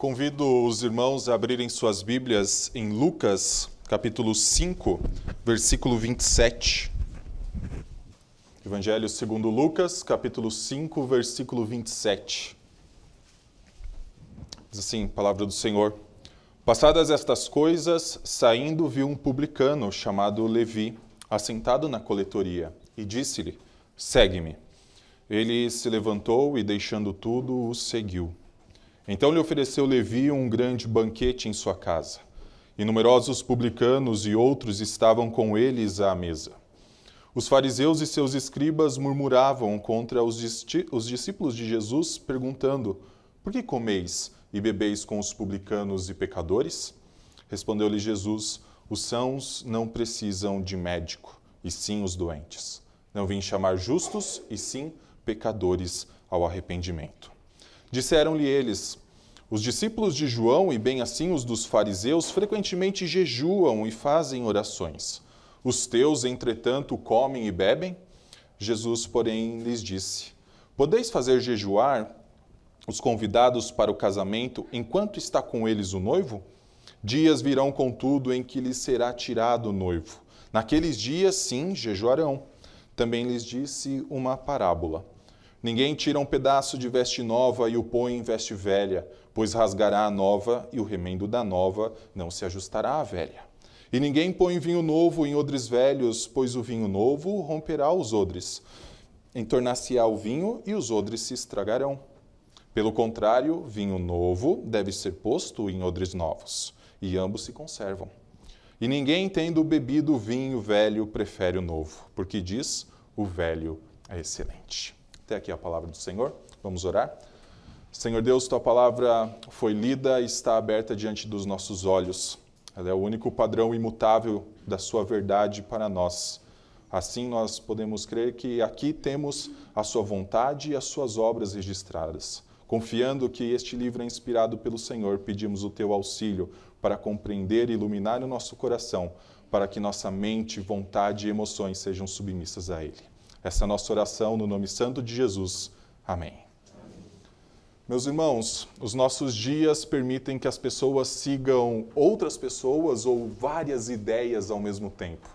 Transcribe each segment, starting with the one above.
Convido os irmãos a abrirem suas Bíblias em Lucas, capítulo 5, versículo 27. Evangelho segundo Lucas, capítulo 5, versículo 27. Diz assim, palavra do Senhor. Passadas estas coisas, saindo, viu um publicano chamado Levi, assentado na coletoria, e disse-lhe, segue-me. Ele se levantou e, deixando tudo, o seguiu. Então lhe ofereceu Levi um grande banquete em sua casa, e numerosos publicanos e outros estavam com eles à mesa. Os fariseus e seus escribas murmuravam contra os discípulos de Jesus, perguntando, por que comeis e bebeis com os publicanos e pecadores? Respondeu-lhe Jesus, os sãos não precisam de médico, e sim os doentes. Não vim chamar justos, e sim pecadores ao arrependimento. Disseram-lhe eles, os discípulos de João e bem assim os dos fariseus frequentemente jejuam e fazem orações. Os teus, entretanto, comem e bebem? Jesus, porém, lhes disse, podeis fazer jejuar os convidados para o casamento enquanto está com eles o noivo? Dias virão, contudo, em que lhes será tirado o noivo. Naqueles dias, sim, jejuarão. Também lhes disse uma parábola. Ninguém tira um pedaço de veste nova e o põe em veste velha, pois rasgará a nova e o remendo da nova não se ajustará à velha. E ninguém põe vinho novo em odres velhos, pois o vinho novo romperá os odres. Entornar-se-á o vinho e os odres se estragarão. Pelo contrário, vinho novo deve ser posto em odres novos, e ambos se conservam. E ninguém, tendo bebido vinho velho, prefere o novo, porque diz, o velho é excelente. Até aqui a palavra do Senhor. Vamos orar? Senhor Deus, Tua palavra foi lida e está aberta diante dos nossos olhos. Ela é o único padrão imutável da Sua verdade para nós. Assim nós podemos crer que aqui temos a Sua vontade e as Suas obras registradas. Confiando que este livro é inspirado pelo Senhor, pedimos o Teu auxílio para compreender e iluminar o nosso coração, para que nossa mente, vontade e emoções sejam submissas a Ele. Essa é a nossa oração no nome santo de Jesus. Amém. Meus irmãos, os nossos dias permitem que as pessoas sigam outras pessoas ou várias ideias ao mesmo tempo.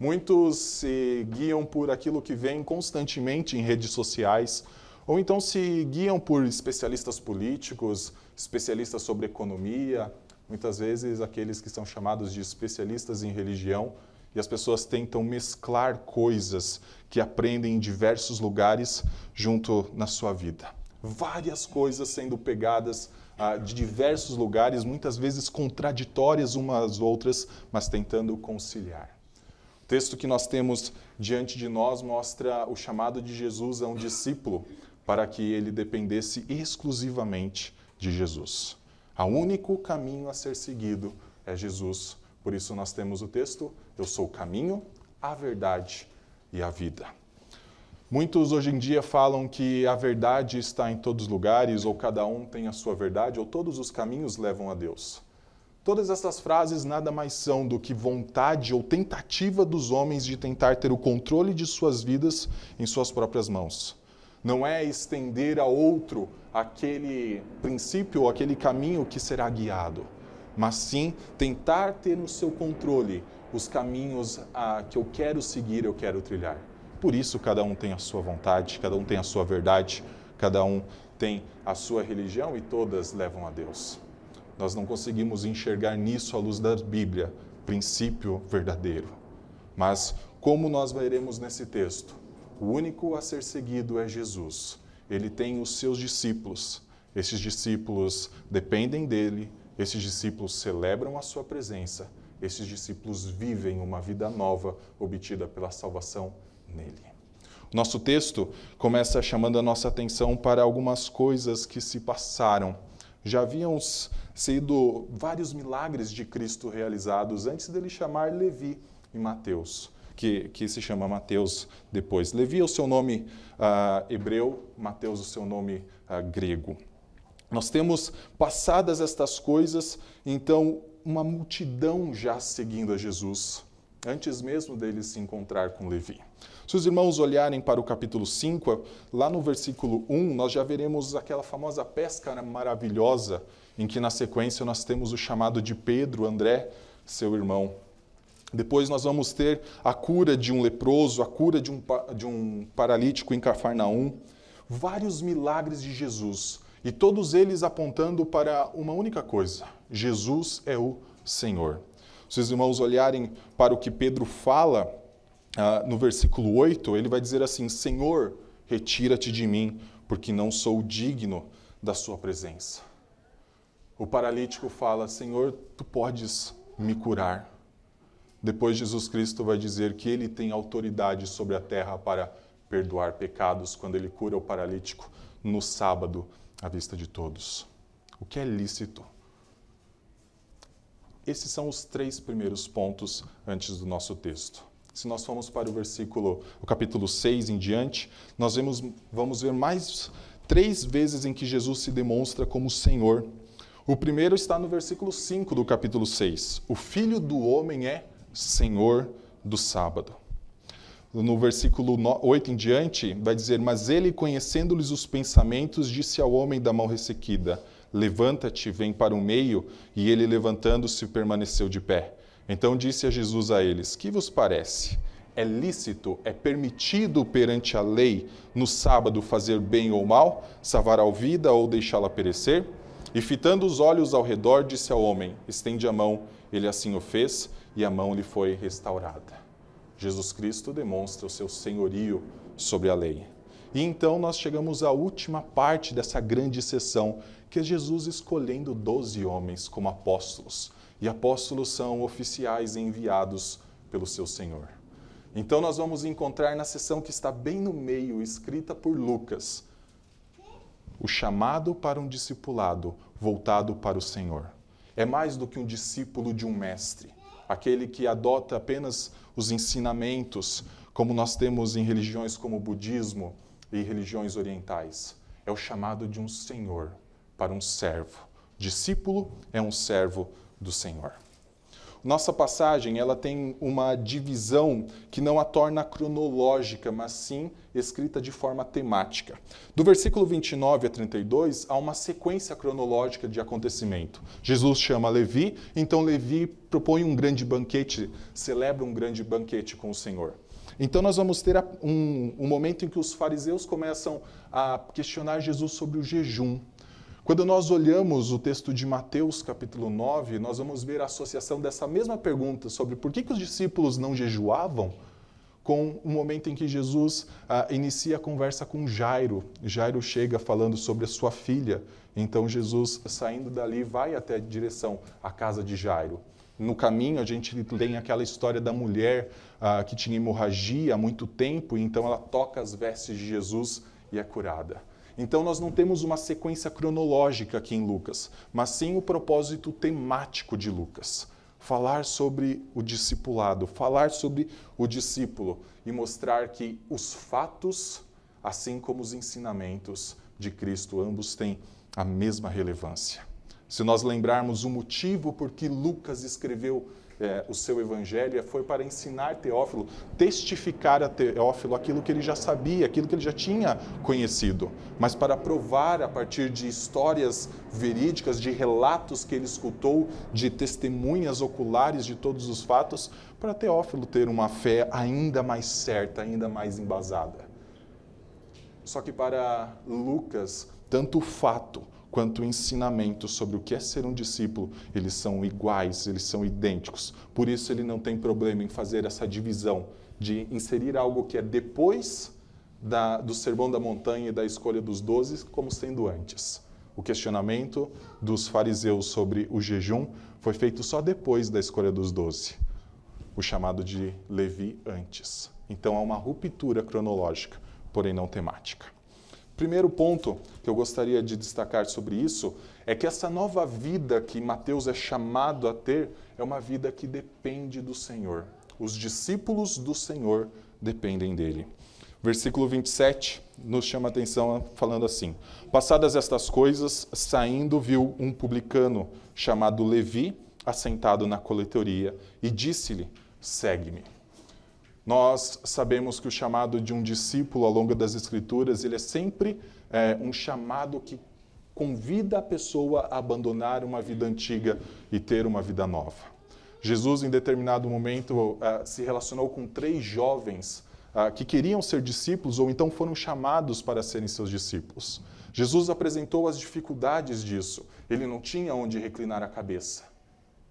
Muitos se guiam por aquilo que vem constantemente em redes sociais, ou então se guiam por especialistas políticos, especialistas sobre economia, muitas vezes aqueles que são chamados de especialistas em religião, e as pessoas tentam mesclar coisas que aprendem em diversos lugares junto na sua vida. Várias coisas sendo pegadas de diversos lugares, muitas vezes contraditórias umas às outras, mas tentando conciliar. O texto que nós temos diante de nós mostra o chamado de Jesus a um discípulo para que ele dependesse exclusivamente de Jesus. O único caminho a ser seguido é Jesus. Por isso nós temos o texto, eu sou o caminho, a verdade e a vida. Muitos hoje em dia falam que a verdade está em todos os lugares, ou cada um tem a sua verdade, ou todos os caminhos levam a Deus. Todas essas frases nada mais são do que vontade ou tentativa dos homens de tentar ter o controle de suas vidas em suas próprias mãos. Não é estender a outro aquele princípio ou aquele caminho que será guiado, mas sim tentar ter no seu controle os caminhos que eu quero seguir, eu quero trilhar. Por isso cada um tem a sua vontade, cada um tem a sua verdade, cada um tem a sua religião e todas levam a Deus. Nós não conseguimos enxergar nisso à luz da Bíblia, princípio verdadeiro. Mas como nós veremos nesse texto, o único a ser seguido é Jesus. Ele tem os seus discípulos. Esses discípulos dependem dele. Esses discípulos celebram a sua presença. Esses discípulos vivem uma vida nova obtida pela salvação nele. O nosso texto começa chamando a nossa atenção para algumas coisas que se passaram. Já haviam sido vários milagres de Cristo realizados antes dele chamar Levi em Mateus, que se chama Mateus depois. Levi é o seu nome hebreu, Mateus o seu nome grego. Nós temos passadas estas coisas, então, uma multidão já seguindo a Jesus, antes mesmo dele se encontrar com Levi. Se os irmãos olharem para o capítulo 5, lá no versículo 1, nós já veremos aquela famosa pesca maravilhosa, em que na sequência nós temos o chamado de Pedro, André, seu irmão. Depois nós vamos ter a cura de um leproso, a cura de um paralítico em Cafarnaum, vários milagres de Jesus, e todos eles apontando para uma única coisa: Jesus é o Senhor. Se os irmãos olharem para o que Pedro fala, no versículo 8, ele vai dizer assim: Senhor, retira-te de mim, porque não sou digno da sua presença. O paralítico fala: Senhor, tu podes me curar. Depois Jesus Cristo vai dizer que ele tem autoridade sobre a terra para perdoar pecados, quando ele cura o paralítico no sábado, à vista de todos. O que é lícito? Esses são os 3 primeiros pontos antes do nosso texto. Se nós formos para o capítulo 6 em diante, nós vamos ver mais 3 vezes em que Jesus se demonstra como Senhor. O primeiro está no versículo 5 do capítulo 6. O Filho do Homem é Senhor do sábado. No versículo 8 em diante, vai dizer: Mas ele, conhecendo-lhes os pensamentos, disse ao homem da mão ressequida: Levanta-te, vem para o meio. E ele, levantando-se, permaneceu de pé. Então disse a Jesus a eles: Que vos parece? É lícito, é permitido perante a lei, no sábado, fazer bem ou mal, salvar a vida ou deixá-la perecer? E fitando os olhos ao redor, disse ao homem: Estende a mão. Ele assim o fez, e a mão lhe foi restaurada. Jesus Cristo demonstra o seu senhorio sobre a lei. E então nós chegamos à última parte dessa grande sessão, que é Jesus escolhendo 12 homens como apóstolos. E apóstolos são oficiais enviados pelo seu Senhor. Então nós vamos encontrar na sessão que está bem no meio, escrita por Lucas, o chamado para um discipulado voltado para o Senhor. É mais do que um discípulo de um mestre, aquele que adota apenas os ensinamentos, como nós temos em religiões como o budismo e religiões orientais. É o chamado de um Senhor para um servo. Discípulo é um servo do Senhor. Nossa passagem, ela tem uma divisão que não a torna cronológica, mas sim escrita de forma temática. Do versículo 29 a 32, há uma sequência cronológica de acontecimento. Jesus chama Levi, então Levi propõe um grande banquete, celebra um grande banquete com o Senhor. Então nós vamos ter um momento em que os fariseus começam a questionar Jesus sobre o jejum. Quando nós olhamos o texto de Mateus, capítulo 9, nós vamos ver a associação dessa mesma pergunta sobre por que os discípulos não jejuavam, com o momento em que Jesus inicia a conversa com Jairo. Jairo chega falando sobre a sua filha. Então Jesus, saindo dali, vai até a direção à casa de Jairo. No caminho, a gente tem aquela história da mulher que tinha hemorragia há muito tempo, e então ela toca as vestes de Jesus e é curada. Então nós não temos uma sequência cronológica aqui em Lucas, mas sim o propósito temático de Lucas. Falar sobre o discipulado, falar sobre o discípulo e mostrar que os fatos, assim como os ensinamentos de Cristo, ambos têm a mesma relevância. Se nós lembrarmos o motivo por que Lucas escreveu o seu evangelho, foi para ensinar Teófilo, testificar a Teófilo aquilo que ele já sabia, aquilo que ele já tinha conhecido, mas para provar a partir de histórias verídicas, de relatos que ele escutou, de testemunhas oculares de todos os fatos, para Teófilo ter uma fé ainda mais certa, ainda mais embasada. Só que para Lucas, tanto o fato quanto o ensinamento sobre o que é ser um discípulo, eles são iguais, eles são idênticos. Por isso ele não tem problema em fazer essa divisão, de inserir algo que é depois do Sermão da Montanha e da escolha dos 12, como sendo antes. O questionamento dos fariseus sobre o jejum foi feito só depois da escolha dos 12. O chamado de Levi antes. Então há uma ruptura cronológica, porém não temática. Primeiro ponto que eu gostaria de destacar sobre isso é que essa nova vida que Mateus é chamado a ter é uma vida que depende do Senhor. Os discípulos do Senhor dependem dele. Versículo 27 nos chama a atenção falando assim: Passadas estas coisas, saindo, viu um publicano chamado Levi, assentado na coletoria, e disse-lhe: Segue-me. Nós sabemos que o chamado de um discípulo ao longo das Escrituras, ele é sempre um chamado que convida a pessoa a abandonar uma vida antiga e ter uma vida nova. Jesus, em determinado momento, se relacionou com 3 jovens que queriam ser discípulos ou então foram chamados para serem seus discípulos. Jesus apresentou as dificuldades disso. Ele não tinha onde reclinar a cabeça.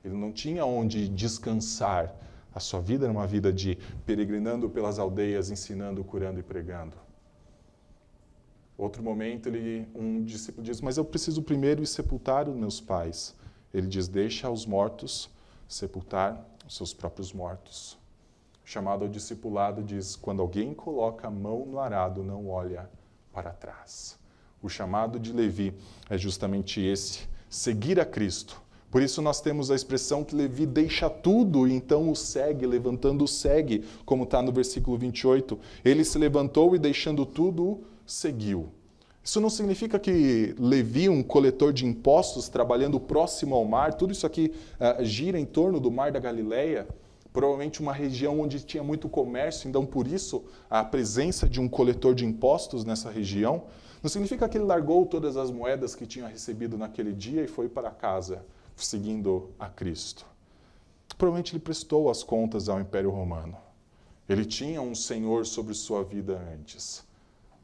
Ele não tinha onde descansar. A sua vida era uma vida de peregrinando pelas aldeias, ensinando, curando e pregando. Outro momento, um discípulo diz, mas eu preciso primeiro ir sepultar os meus pais. Ele diz, deixa os mortos sepultar os seus próprios mortos. Chamado ao discipulado diz, quando alguém coloca a mão no arado, não olha para trás. O chamado de Levi é justamente esse, seguir a Cristo. Por isso nós temos a expressão que Levi deixa tudo e então o segue, levantando o segue, como está no versículo 28. Ele se levantou e deixando tudo, seguiu. Isso não significa que Levi, um coletor de impostos, trabalhando próximo ao mar, tudo isso aqui gira em torno do mar da Galileia, provavelmente uma região onde tinha muito comércio, então por isso a presença de um coletor de impostos nessa região, não significa que ele largou todas as moedas que tinha recebido naquele dia e foi para casa, seguindo a Cristo. Provavelmente ele prestou as contas ao Império Romano. Ele tinha um senhor sobre sua vida antes.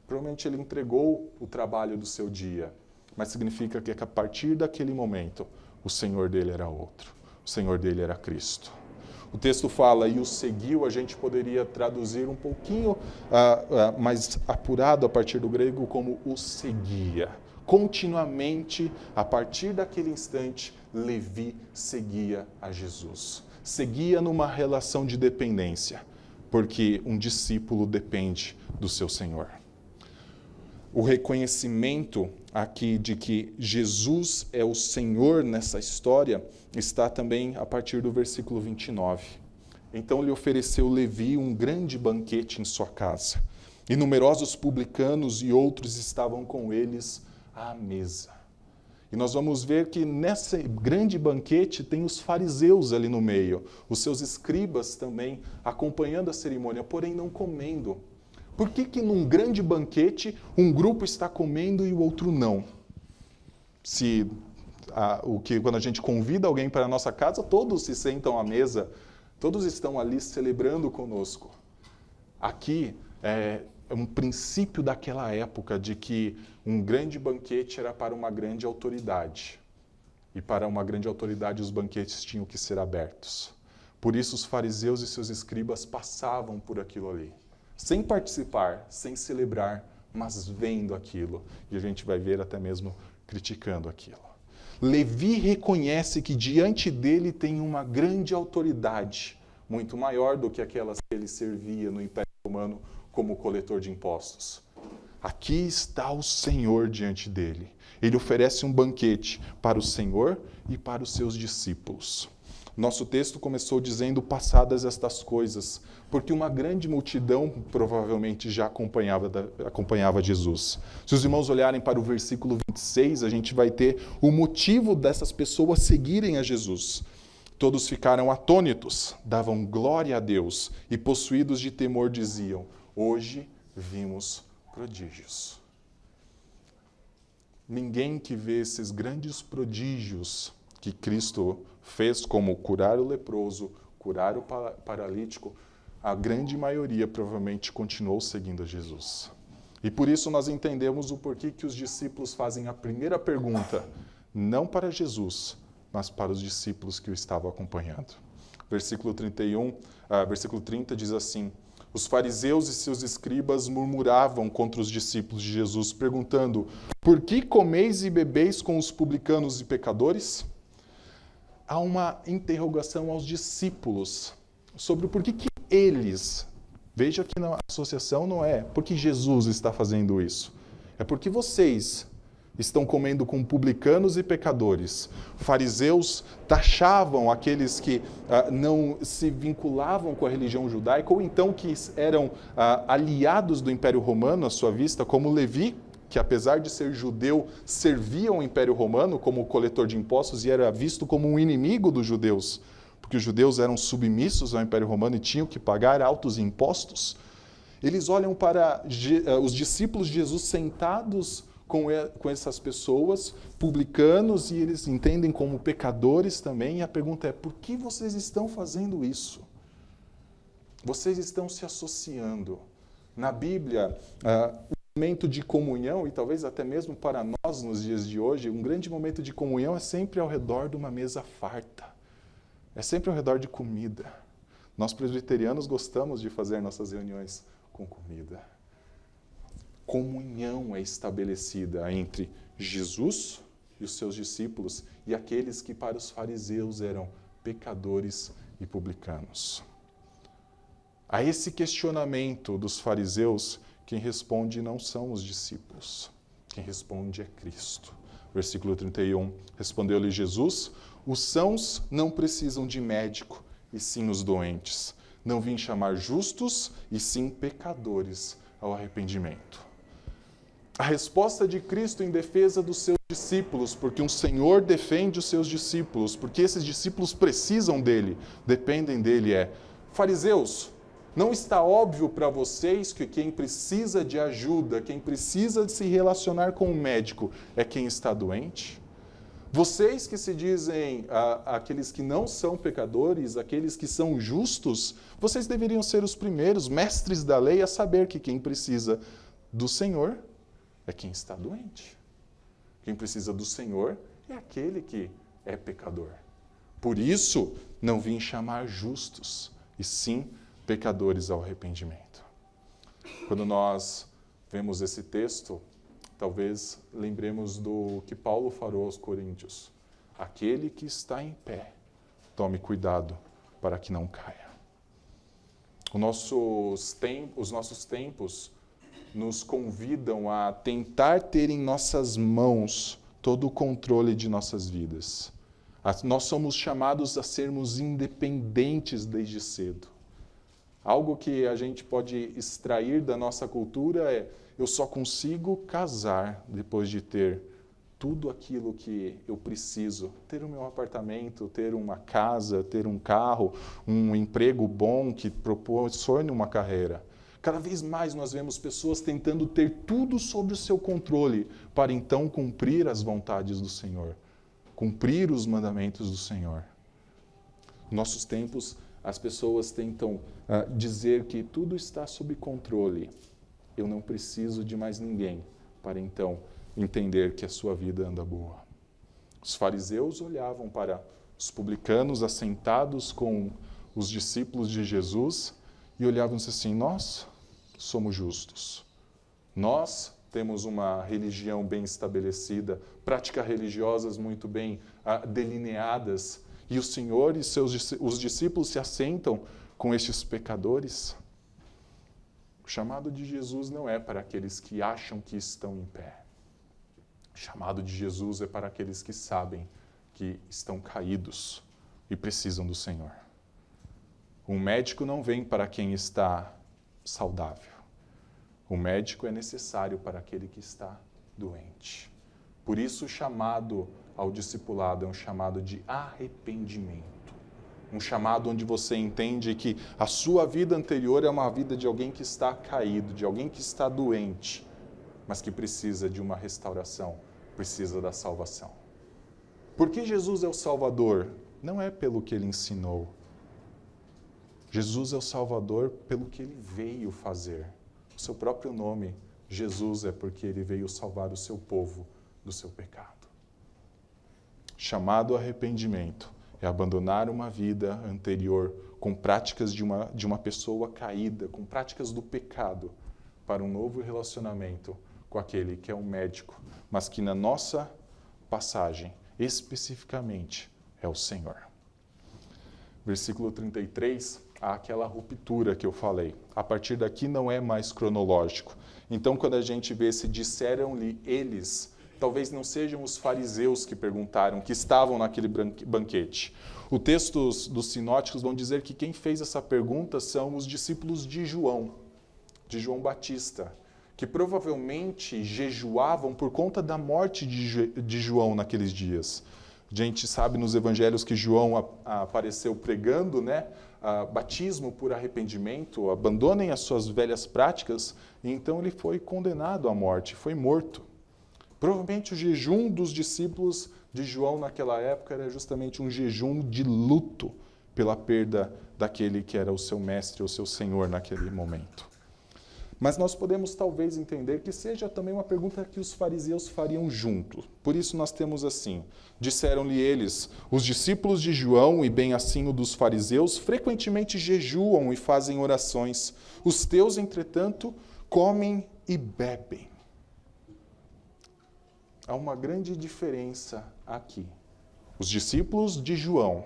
Provavelmente ele entregou o trabalho do seu dia, mas significa que a partir daquele momento, o senhor dele era outro. O senhor dele era Cristo. O texto fala, e o seguiu, a gente poderia traduzir um pouquinho mais apurado a partir do grego como o seguia. Continuamente, a partir daquele instante, Levi seguia a Jesus. Seguia numa relação de dependência, porque um discípulo depende do seu Senhor. O reconhecimento aqui de que Jesus é o Senhor nessa história está também a partir do versículo 29. Então lhe ofereceu Levi um grande banquete em sua casa, e numerosos publicanos e outros estavam com eles à mesa. E nós vamos ver que nesse grande banquete tem os fariseus ali no meio, os seus escribas também acompanhando a cerimônia, porém não comendo. Por que num grande banquete um grupo está comendo e o outro não? Quando a gente convida alguém para a nossa casa, todos se sentam à mesa, todos estão ali celebrando conosco. Aqui é um princípio daquela época de que um grande banquete era para uma grande autoridade. E para uma grande autoridade os banquetes tinham que ser abertos. Por isso os fariseus e seus escribas passavam por aquilo ali. Sem participar, sem celebrar, mas vendo aquilo. E a gente vai ver até mesmo criticando aquilo. Levi reconhece que diante dele tem uma grande autoridade, muito maior do que aquelas que ele servia no Império Romano como coletor de impostos. Aqui está o Senhor diante dele. Ele oferece um banquete para o Senhor e para os seus discípulos. Nosso texto começou dizendo, passadas estas coisas, porque uma grande multidão provavelmente já acompanhava Jesus. Se os irmãos olharem para o versículo 26, a gente vai ter o motivo dessas pessoas seguirem a Jesus. Todos ficaram atônitos, davam glória a Deus e possuídos de temor diziam, hoje vimos prodígios. Ninguém que vê esses grandes prodígios que Cristo fez, como curar o leproso, curar o paralítico, a grande maioria provavelmente continuou seguindo a Jesus. E por isso nós entendemos o porquê que os discípulos fazem a primeira pergunta, não para Jesus, mas para os discípulos que o estavam acompanhando. Versículo 30 diz assim, os fariseus e seus escribas murmuravam contra os discípulos de Jesus, perguntando, por que comeis e bebeis com os publicanos e pecadores? Há uma interrogação aos discípulos sobre por que eles, veja que a associação não é porque Jesus está fazendo isso, é porque vocês estão comendo com publicanos e pecadores. Fariseus taxavam aqueles que não se vinculavam com a religião judaica ou então que eram aliados do Império Romano à sua vista, como Levi, que apesar de ser judeu, servia ao Império Romano como coletor de impostos e era visto como um inimigo dos judeus, porque os judeus eram submissos ao Império Romano e tinham que pagar altos impostos, eles olham para os discípulos de Jesus sentados com essas pessoas, publicanos, e eles entendem como pecadores também, e a pergunta é, por que vocês estão fazendo isso? Vocês estão se associando. Na Bíblia, o momento de comunhão, e talvez até mesmo para nós nos dias de hoje, um grande momento de comunhão é sempre ao redor de uma mesa farta. É sempre ao redor de comida. Nós presbiterianos gostamos de fazer nossas reuniões com comida. Comunhão é estabelecida entre Jesus e os seus discípulos e aqueles que para os fariseus eram pecadores e publicanos. A esse questionamento dos fariseus, quem responde não são os discípulos, quem responde é Cristo. Versículo 31, respondeu-lhe Jesus, os sãos não precisam de médico, e sim os doentes. Não vim chamar justos, e sim pecadores ao arrependimento. A resposta de Cristo em defesa dos seus discípulos, porque um Senhor defende os seus discípulos, porque esses discípulos precisam dele, dependem dele, fariseus, não está óbvio para vocês que quem precisa de ajuda, quem precisa de se relacionar com o médico é quem está doente? Vocês que se dizem aqueles que não são pecadores, aqueles que são justos, vocês deveriam ser os primeiros mestres da lei a saber que quem precisa do Senhor é quem está doente. Quem precisa do Senhor é aquele que é pecador. Por isso, não vim chamar justos, e sim pecadores ao arrependimento. Quando nós vemos esse texto, talvez lembremos do que Paulo falou aos Coríntios. Aquele que está em pé, tome cuidado para que não caia. Os nossos tempos nos convidam a tentar ter em nossas mãos todo o controle de nossas vidas. Nós somos chamados a sermos independentes desde cedo. Algo que a gente pode extrair da nossa cultura é: eu só consigo casar depois de ter tudo aquilo que eu preciso. Ter o meu apartamento, ter uma casa, ter um carro, um emprego bom que proporcione uma carreira. Cada vez mais nós vemos pessoas tentando ter tudo sob o seu controle para então cumprir as vontades do Senhor, cumprir os mandamentos do Senhor. Nos nossos tempos, as pessoas tentam dizer que tudo está sob controle. Eu não preciso de mais ninguém para então entender que a sua vida anda boa. Os fariseus olhavam para os publicanos assentados com os discípulos de Jesus e olhavam assim: nós somos justos. Nós temos uma religião bem estabelecida, práticas religiosas muito bem delineadas, e o Senhor e os discípulos se assentam com estes pecadores. O chamado de Jesus não é para aqueles que acham que estão em pé. O chamado de Jesus é para aqueles que sabem que estão caídos e precisam do Senhor. Um médico não vem para quem está saudável. O médico é necessário para aquele que está doente. Por isso o chamado ao discipulado é um chamado de arrependimento. Um chamado onde você entende que a sua vida anterior é uma vida de alguém que está caído, de alguém que está doente, mas que precisa de uma restauração, precisa da salvação. Por que Jesus é o Salvador? Não é pelo que ele ensinou. Jesus é o Salvador pelo que ele veio fazer. O seu próprio nome, Jesus, é porque ele veio salvar o seu povo do seu pecado. Chamado arrependimento é abandonar uma vida anterior com práticas de uma pessoa caída, com práticas do pecado, para um novo relacionamento com aquele que é um médico, mas que na nossa passagem, especificamente, é o Senhor. Versículo 33, há aquela ruptura que eu falei. A partir daqui não é mais cronológico. Então, quando a gente vê se disseram-lhe eles, talvez não sejam os fariseus que perguntaram, que estavam naquele banquete. O texto dos sinóticos vão dizer que quem fez essa pergunta são os discípulos de João Batista, que provavelmente jejuavam por conta da morte de João naqueles dias. A gente sabe nos evangelhos que João apareceu pregando, né? Batismo por arrependimento, abandonem as suas velhas práticas, e então ele foi condenado à morte, foi morto. Provavelmente o jejum dos discípulos de João naquela época era justamente um jejum de luto pela perda daquele que era o seu mestre, o seu senhor naquele momento. Mas nós podemos talvez entender que seja também uma pergunta que os fariseus fariam junto. Por isso nós temos assim: disseram-lhe eles, os discípulos de João e bem assim o dos fariseus frequentemente jejuam e fazem orações. Os teus, entretanto, comem e bebem. Há uma grande diferença aqui. Os discípulos de João,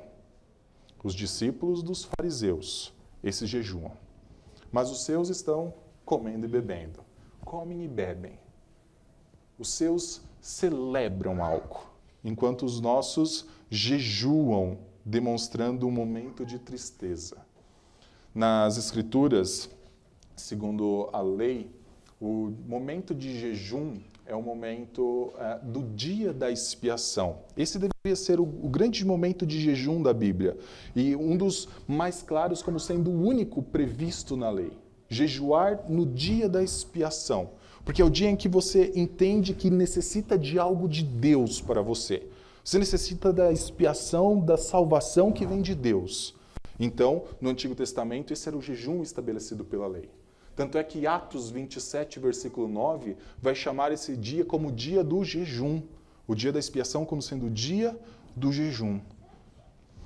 os discípulos dos fariseus, esses jejuam. Mas os seus estão comendo e bebendo. Comem e bebem. Os seus celebram algo, enquanto os nossos jejuam, demonstrando um momento de tristeza. Nas Escrituras, segundo a lei, o momento de jejum é o momento do dia da expiação. Esse deveria ser o grande momento de jejum da Bíblia e um dos mais claros como sendo o único previsto na lei. Jejuar no dia da expiação, porque é o dia em que você entende que necessita de algo de Deus para você. Você necessita da expiação, da salvação que vem de Deus. Então, no Antigo Testamento, esse era o jejum estabelecido pela lei. Tanto é que Atos 27, versículo 9, vai chamar esse dia como dia do jejum. O dia da expiação como sendo o dia do jejum.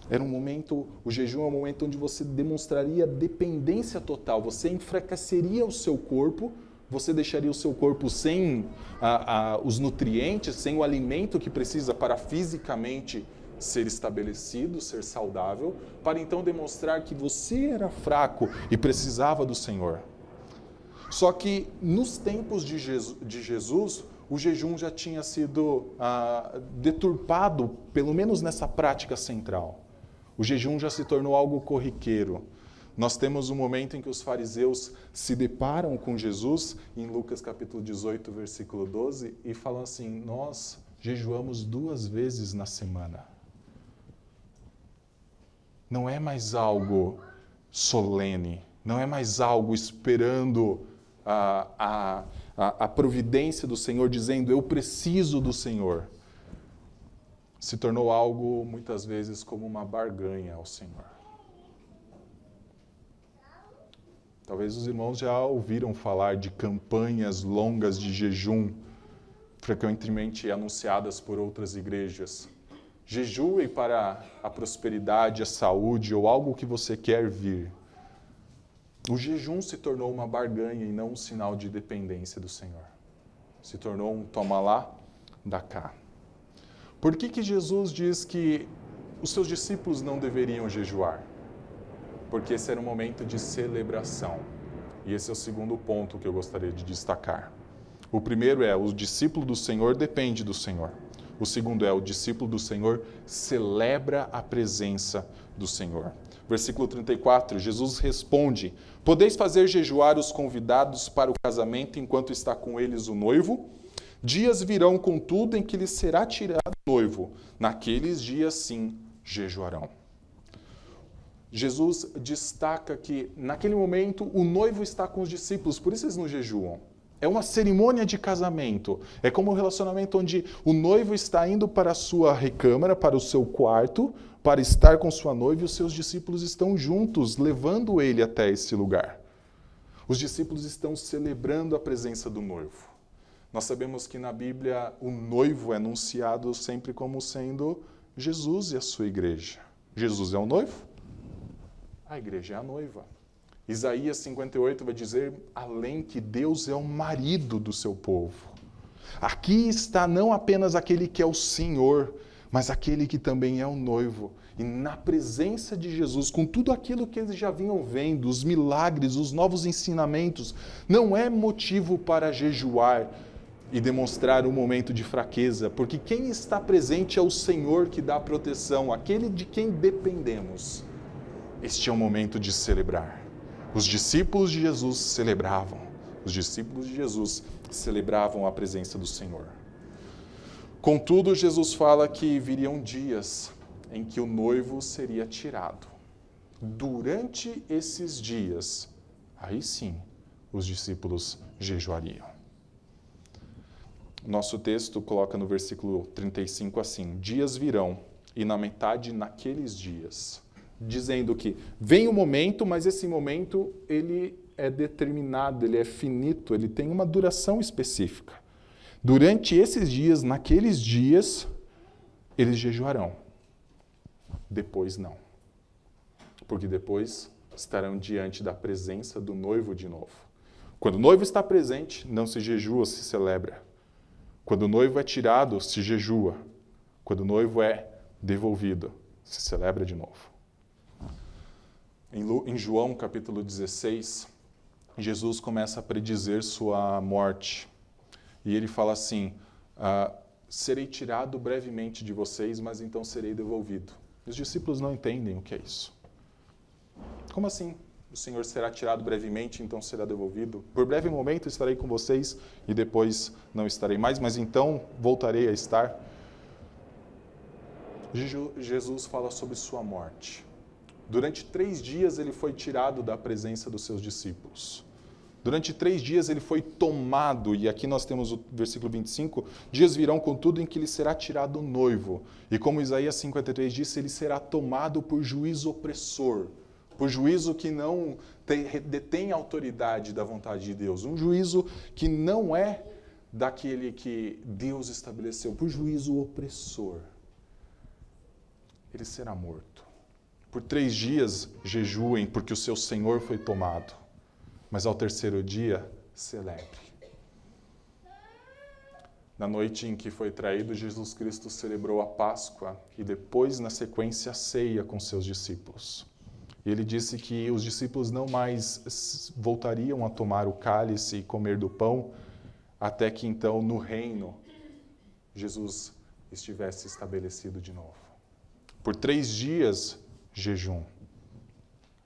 Era um momento, o jejum é um momento onde você demonstraria dependência total. Você enfraqueceria o seu corpo, você deixaria o seu corpo sem os nutrientes, sem o alimento que precisa para fisicamente ser estabelecido, ser saudável, para então demonstrar que você era fraco e precisava do Senhor. Só que nos tempos de Jesus, o jejum já tinha sido deturpado, pelo menos nessa prática central. O jejum já se tornou algo corriqueiro. Nós temos um momento em que os fariseus se deparam com Jesus, em Lucas capítulo 18, versículo 12, e falam assim: nós jejuamos 2 vezes na semana. Não é mais algo solene, não é mais algo esperando a providência do Senhor, dizendo eu preciso do Senhor. Se tornou algo, muitas vezes, como uma barganha ao Senhor. Talvez os irmãos já ouviram falar de campanhas longas de jejum, frequentemente anunciadas por outras igrejas. Jejue para a prosperidade, a saúde ou algo que você quer vir. O jejum se tornou uma barganha e não um sinal de dependência do Senhor. Se tornou um toma lá, dá cá. Por que Jesus diz que os seus discípulos não deveriam jejuar? Porque esse era um momento de celebração. E esse é o segundo ponto que eu gostaria de destacar. O primeiro é, o discípulo do Senhor depende do Senhor. O segundo é, o discípulo do Senhor celebra a presença do Senhor. Versículo 34, Jesus responde: podeis fazer jejuar os convidados para o casamento enquanto está com eles o noivo? Dias virão, contudo, em que lhes será tirado o noivo. Naqueles dias, sim, jejuarão. Jesus destaca que, naquele momento, o noivo está com os discípulos, por isso eles não jejuam. É uma cerimônia de casamento. É como um relacionamento onde o noivo está indo para a sua recâmara, para o seu quarto, para estar com sua noiva, e os seus discípulos estão juntos, levando ele até esse lugar. Os discípulos estão celebrando a presença do noivo. Nós sabemos que na Bíblia o noivo é anunciado sempre como sendo Jesus e a sua igreja. Jesus é o noivo, a igreja é a noiva. Isaías 58 vai dizer, além que Deus é o marido do seu povo. Aqui está não apenas aquele que é o Senhor, mas aquele que também é o noivo. E na presença de Jesus, com tudo aquilo que eles já vinham vendo, os milagres, os novos ensinamentos, não é motivo para jejuar e demonstrar um momento de fraqueza, porque quem está presente é o Senhor que dá proteção, aquele de quem dependemos. Este é o momento de celebrar. Os discípulos de Jesus celebravam. Os discípulos de Jesus celebravam a presença do Senhor. Contudo, Jesus fala que viriam dias em que o noivo seria tirado. Durante esses dias, aí sim, os discípulos jejuariam. Nosso texto coloca no versículo 35 assim: dias virão, e na metade naqueles dias. Dizendo que vem o momento, mas esse momento ele é determinado, ele é finito, ele tem uma duração específica. Durante esses dias, naqueles dias, eles jejuarão. Depois não. Porque depois estarão diante da presença do noivo de novo. Quando o noivo está presente, não se jejua, se celebra. Quando o noivo é tirado, se jejua. Quando o noivo é devolvido, se celebra de novo. Em João capítulo 16, Jesus começa a predizer sua morte. E ele fala assim: serei tirado brevemente de vocês, mas então serei devolvido. Os discípulos não entendem o que é isso. Como assim? O Senhor será tirado brevemente, então será devolvido? Por breve momento estarei com vocês e depois não estarei mais, mas então voltarei a estar. Jesus fala sobre sua morte. Durante 3 dias ele foi tirado da presença dos seus discípulos. Durante 3 dias ele foi tomado, e aqui nós temos o versículo 25, dias virão, contudo, em que lhe será tirado o noivo. E como Isaías 53 disse, ele será tomado por juízo opressor, por juízo que não detém a autoridade da vontade de Deus, um juízo que não é daquele que Deus estabeleceu, por juízo opressor. Ele será morto. Por 3 dias jejuem, porque o seu Senhor foi tomado. Mas ao 3º dia, celebre. Na noite em que foi traído, Jesus Cristo celebrou a Páscoa e depois, na sequência, a ceia com seus discípulos. E ele disse que os discípulos não mais voltariam a tomar o cálice e comer do pão, até que então, no reino, Jesus estivesse estabelecido de novo. Por 3 dias, jejum.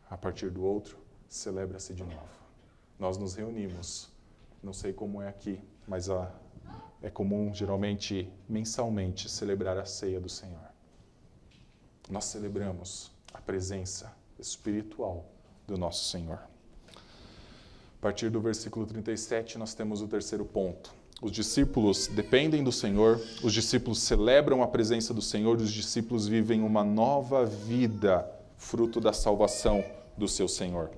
A partir do outro, celebra-se de novo. Nós nos reunimos, não sei como é aqui, mas é comum, geralmente, mensalmente, celebrar a ceia do Senhor. Nós celebramos a presença espiritual do nosso Senhor. A partir do versículo 37, nós temos o 3º ponto. Os discípulos dependem do Senhor, os discípulos celebram a presença do Senhor, os discípulos vivem uma nova vida, fruto da salvação do seu Senhor.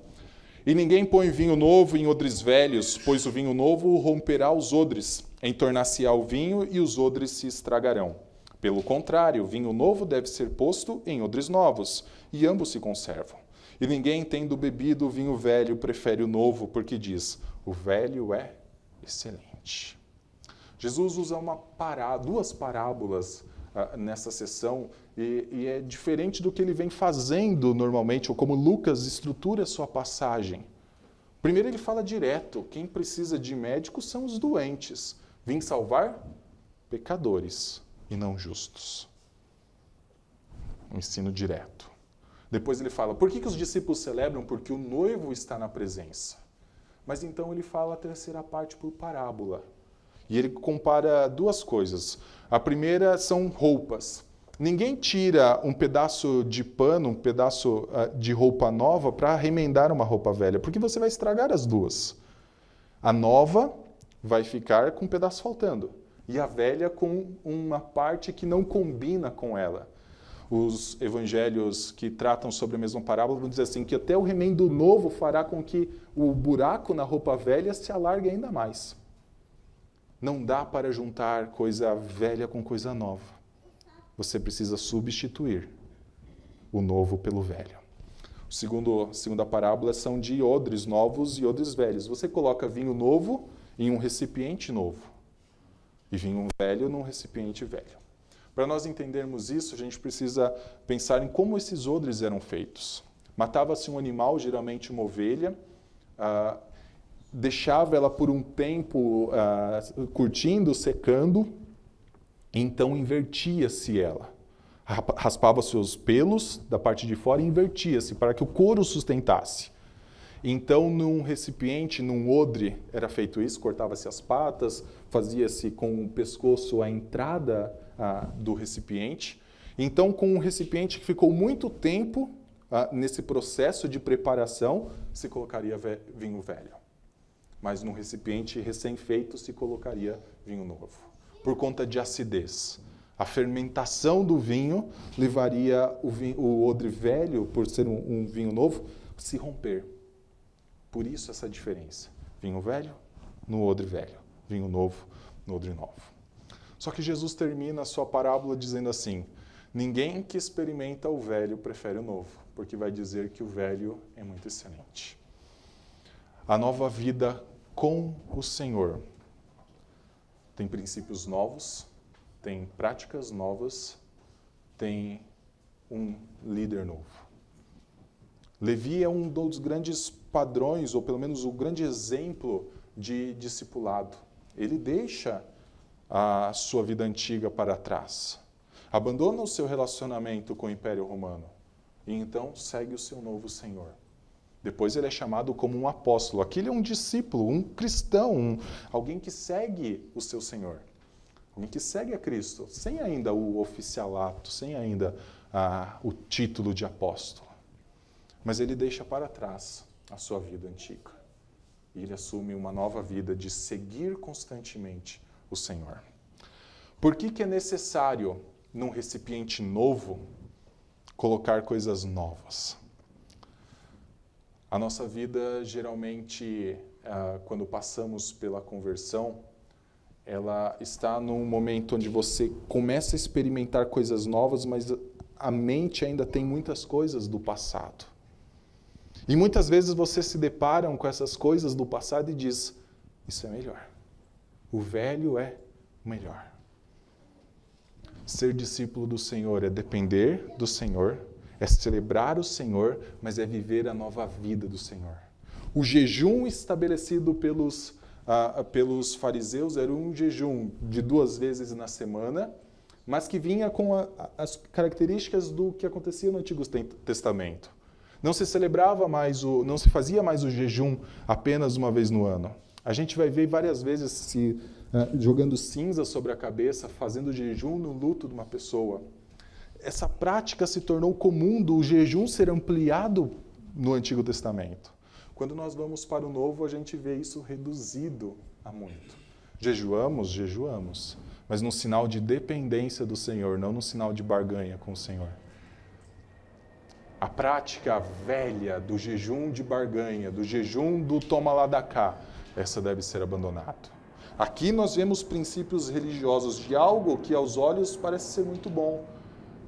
E ninguém põe vinho novo em odres velhos, pois o vinho novo romperá os odres, entornar-se-á o vinho e os odres se estragarão. Pelo contrário, o vinho novo deve ser posto em odres novos, e ambos se conservam. E ninguém, tendo bebido o vinho velho, prefere o novo, porque diz: o velho é excelente. Jesus usa 2 parábolas nessa sessão, e é diferente do que ele vem fazendo normalmente, ou como Lucas estrutura a sua passagem. Primeiro ele fala direto: quem precisa de médico são os doentes. Vim salvar pecadores e não justos. Um ensino direto. Depois ele fala: por que os discípulos celebram? Porque o noivo está na presença. Mas então ele fala a 3ª parte por parábola. E ele compara 2 coisas. A primeira são roupas. Ninguém tira um pedaço de pano, um pedaço de roupa nova para remendar uma roupa velha, porque você vai estragar as 2. A nova vai ficar com um pedaço faltando, e a velha com uma parte que não combina com ela. Os evangelhos que tratam sobre a mesma parábola vão dizer assim, que até o remendo novo fará com que o buraco na roupa velha se alargue ainda mais. Não dá para juntar coisa velha com coisa nova. Você precisa substituir o novo pelo velho. A segunda parábola são de odres novos e odres velhos. Você coloca vinho novo em um recipiente novo e vinho velho num recipiente velho. Para nós entendermos isso, a gente precisa pensar em como esses odres eram feitos. Matava-se um animal, geralmente uma ovelha, deixava ela por um tempo curtindo, secando, então invertia-se ela. Raspava-se os pelos da parte de fora e invertia-se para que o couro sustentasse. Então, num recipiente, num odre, era feito isso, cortava-se as patas, fazia-se com o pescoço a entrada do recipiente. Então, com um recipiente que ficou muito tempo nesse processo de preparação, se colocaria vinho velho. Mas num recipiente recém-feito se colocaria vinho novo, por conta de acidez. A fermentação do vinho levaria o odre velho, por ser um vinho novo, a se romper. Por isso essa diferença. Vinho velho no odre velho. Vinho novo no odre novo. Só que Jesus termina a sua parábola dizendo assim: ninguém que experimenta o velho prefere o novo, porque vai dizer que o velho é muito excelente. A nova vida com o Senhor tem princípios novos, tem práticas novas, tem um líder novo. Levi é um dos grandes padrões, ou pelo menos o grande exemplo de discipulado. Ele deixa a sua vida antiga para trás, abandona o seu relacionamento com o Império Romano e então segue o seu novo Senhor. Depois ele é chamado como um apóstolo. Aqui ele é um discípulo, um cristão, alguém que segue o seu Senhor. Alguém que segue a Cristo, sem ainda o oficialato, sem ainda o título de apóstolo. Mas ele deixa para trás a sua vida antiga. E ele assume uma nova vida de seguir constantemente o Senhor. Por que é necessário, num recipiente novo, colocar coisas novas? A nossa vida, geralmente, quando passamos pela conversão, ela está num momento onde você começa a experimentar coisas novas, mas a mente ainda tem muitas coisas do passado. E muitas vezes você se depara com essas coisas do passado e diz: isso é melhor. O velho é melhor. Ser discípulo do Senhor é depender do Senhor, é celebrar o Senhor, mas é viver a nova vida do Senhor. O jejum estabelecido pelos fariseus era um jejum de 2 vezes na semana, mas que vinha com as características do que acontecia no Antigo Testamento. Não se celebrava mais, não se fazia mais o jejum apenas uma vez no ano. A gente vai ver várias vezes jogando cinza sobre a cabeça, fazendo jejum no luto de uma pessoa. Essa prática se tornou comum do jejum ser ampliado no Antigo Testamento. Quando nós vamos para o Novo, a gente vê isso reduzido a muito. Jejuamos, mas num sinal de dependência do Senhor, não num sinal de barganha com o Senhor. A prática velha do jejum de barganha, do jejum do toma lá da cá, essa deve ser abandonada. Aqui nós vemos princípios religiosos de algo que aos olhos parece ser muito bom,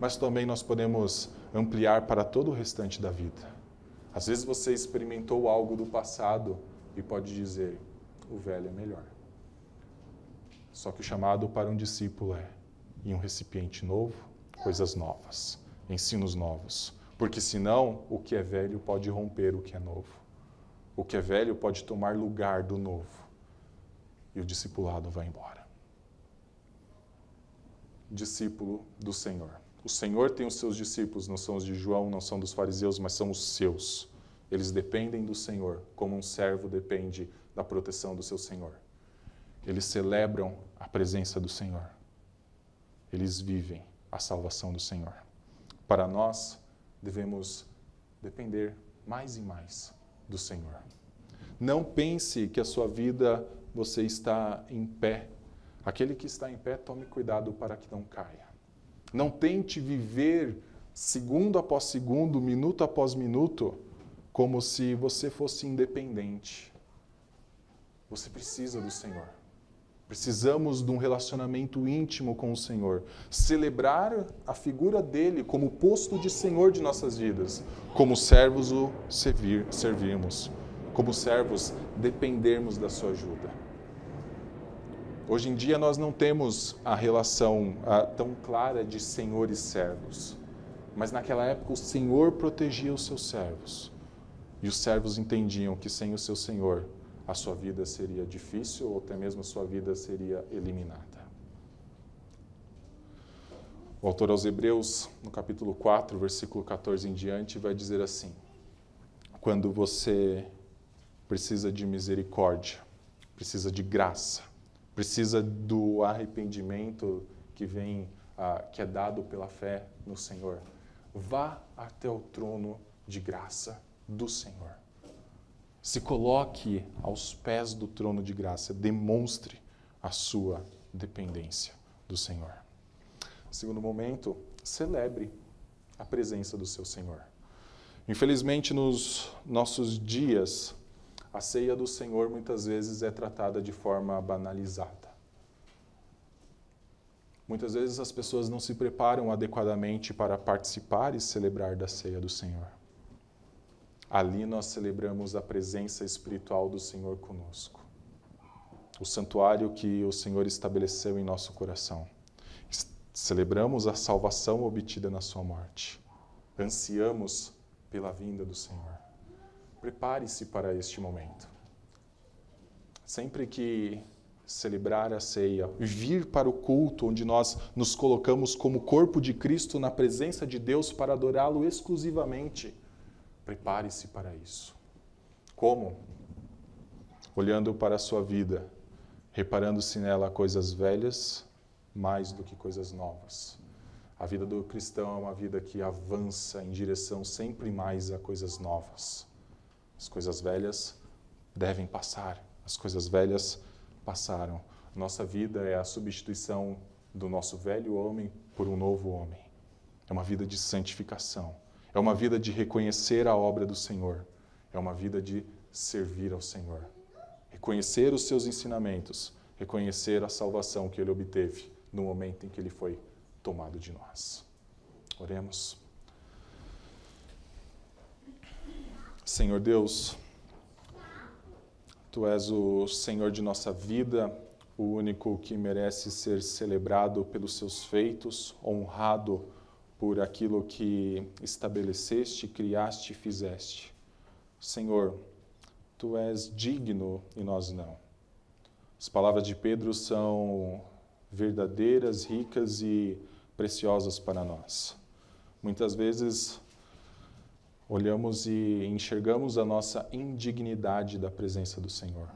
mas também nós podemos ampliar para todo o restante da vida. Às vezes você experimentou algo do passado e pode dizer: o velho é melhor. Só que o chamado para um discípulo é, em um recipiente novo, coisas novas, ensinos novos. Porque senão, o que é velho pode romper o que é novo. O que é velho pode tomar lugar do novo. E o discipulado vai embora. Discípulo do Senhor. O Senhor tem os seus discípulos, não são os de João, não são dos fariseus, mas são os seus. Eles dependem do Senhor, como um servo depende da proteção do seu Senhor. Eles celebram a presença do Senhor. Eles vivem a salvação do Senhor. Para nós, devemos depender mais e mais do Senhor. Não pense que a sua vida você está em pé. Aquele que está em pé, tome cuidado para que não caia. Não tente viver segundo após segundo, minuto após minuto, como se você fosse independente. Você precisa do Senhor. Precisamos de um relacionamento íntimo com o Senhor. Celebrar a figura dele como posto de Senhor de nossas vidas. Como servos o servirmos. Como servos dependermos da sua ajuda. Hoje em dia nós não temos a relação tão clara de senhor e servos. Mas naquela época o Senhor protegia os seus servos. E os servos entendiam que sem o seu Senhor a sua vida seria difícil ou até mesmo a sua vida seria eliminada. O autor aos Hebreus, no capítulo 4, versículo 14 em diante, vai dizer assim: quando você precisa de misericórdia, precisa de graça, precisa do arrependimento que é dado pela fé no Senhor. Vá até o trono de graça do Senhor. Se coloque aos pés do trono de graça, demonstre a sua dependência do Senhor. Segundo momento, celebre a presença do seu Senhor. Infelizmente, nos nossos dias, a ceia do Senhor muitas vezes é tratada de forma banalizada. Muitas vezes as pessoas não se preparam adequadamente para participar e celebrar da ceia do Senhor. Ali nós celebramos a presença espiritual do Senhor conosco. O santuário que o Senhor estabeleceu em nosso coração. Celebramos a salvação obtida na sua morte. Ansiamos pela vinda do Senhor. Prepare-se para este momento. Sempre que celebrar a ceia, vir para o culto onde nós nos colocamos como corpo de Cristo na presença de Deus para adorá-lo exclusivamente, prepare-se para isso. Como? Olhando para a sua vida, reparando se nela há coisas velhas mais do que coisas novas. A vida do cristão é uma vida que avança em direção sempre mais a coisas novas. As coisas velhas devem passar, as coisas velhas passaram. Nossa vida é a substituição do nosso velho homem por um novo homem. É uma vida de santificação. É uma vida de reconhecer a obra do Senhor. É uma vida de servir ao Senhor. Reconhecer os seus ensinamentos. Reconhecer a salvação que Ele obteve no momento em que Ele foi tomado de nós. Oremos. Senhor Deus, Tu és o Senhor de nossa vida, o único que merece ser celebrado pelos seus feitos, honrado por aquilo que estabeleceste, criaste e fizeste. Senhor, Tu és digno e nós não. As palavras de Pedro são verdadeiras, ricas e preciosas para nós. Muitas vezes olhamos e enxergamos a nossa indignidade da presença do Senhor.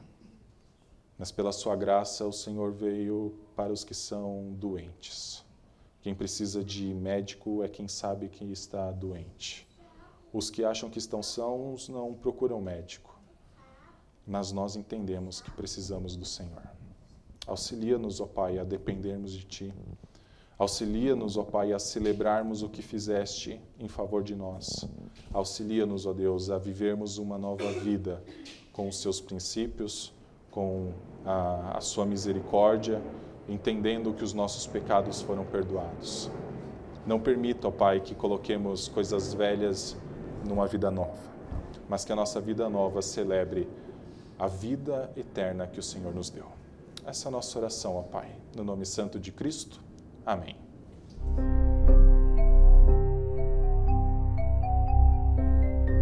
Mas pela sua graça, o Senhor veio para os que são doentes. Quem precisa de médico é quem sabe que está doente. Os que acham que estão sãos não procuram médico. Mas nós entendemos que precisamos do Senhor. Auxilia-nos, ó Pai, a dependermos de Ti. Auxilia-nos, ó Pai, a celebrarmos o que fizeste em favor de nós. Auxilia-nos, ó Deus, a vivermos uma nova vida com os Seus princípios, com a Sua misericórdia, entendendo que os nossos pecados foram perdoados. Não permita, ó Pai, que coloquemos coisas velhas numa vida nova, mas que a nossa vida nova celebre a vida eterna que o Senhor nos deu. Essa é a nossa oração, ó Pai, no nome santo de Cristo. Amém.